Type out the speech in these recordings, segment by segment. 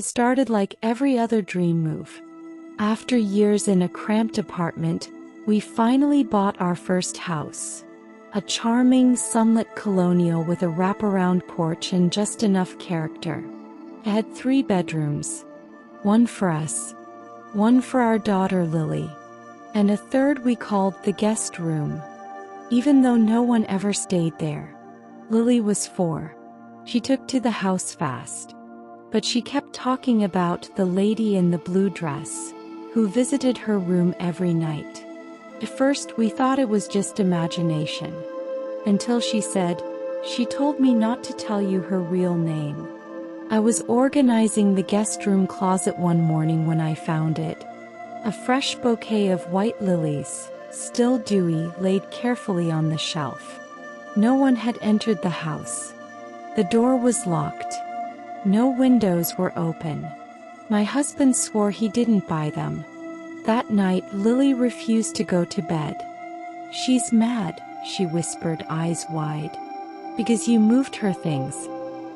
It started like every other dream move. After years in a cramped apartment, we finally bought our first house. A charming, sunlit colonial with a wraparound porch and just enough character. It had 3 bedrooms. One for us, one for our daughter Lily, and a third we called the guest room. Even though no one ever stayed there. Lily was 4. She took to the house fast. But she kept talking about the lady in the blue dress, who visited her room every night. At first we thought it was just imagination. Until she said, "She told me not to tell you her real name." I was organizing the guest room closet one morning when I found it. A fresh bouquet of white lilies, still dewy, laid carefully on the shelf. No one had entered the house. The door was locked. No windows were open. My husband swore he didn't buy them. That night, Lily refused to go to bed. "She's mad," she whispered, eyes wide. "Because you moved her things.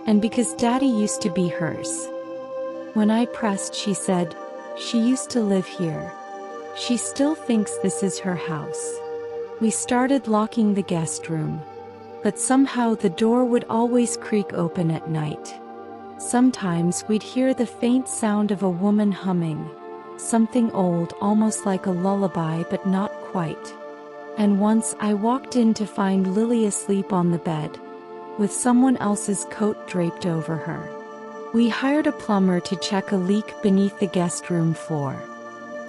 And because Daddy used to be hers." When I pressed, she said, "She used to live here. She still thinks this is her house." We started locking the guest room. But somehow the door would always creak open at night. Sometimes we'd hear the faint sound of a woman humming. Something old, almost like a lullaby, but not quite. And once I walked in to find Lily asleep on the bed, with someone else's coat draped over her. We hired a plumber to check a leak beneath the guest room floor.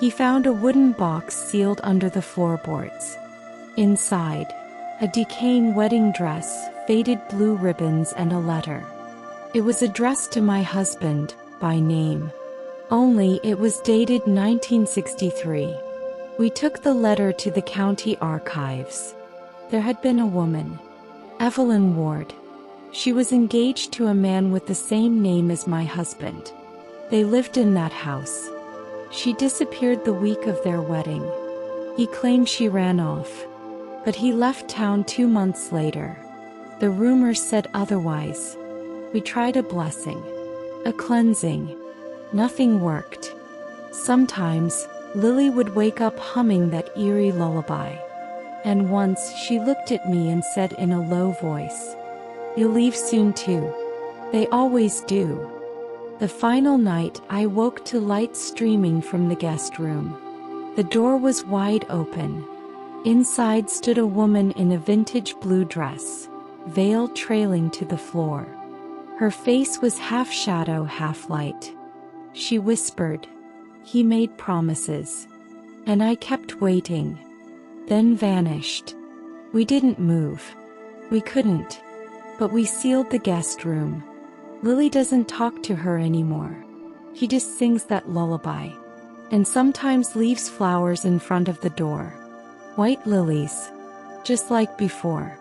He found a wooden box sealed under the floorboards. Inside, a decaying wedding dress, faded blue ribbons, and a letter. It was addressed to my husband, by name. Only it was dated 1963. We took the letter to the county archives. There had been a woman, Evelyn Ward. She was engaged to a man with the same name as my husband. They lived in that house. She disappeared the week of their wedding. He claimed she ran off. But he left town 2 months later. The rumors said otherwise. We tried a blessing, a cleansing. Nothing worked. Sometimes, Lily would wake up humming that eerie lullaby. And once she looked at me and said in a low voice, "You'll leave soon too. They always do." The final night, I woke to light streaming from the guest room. The door was wide open. Inside stood a woman in a vintage blue dress, veil trailing to the floor. Her face was half shadow, half light. She whispered, "He made promises." And I kept waiting. Then vanished. We didn't move. We couldn't. But we sealed the guest room. Lily doesn't talk to her anymore. He just sings that lullaby. And sometimes leaves flowers in front of the door. White lilies. Just like before.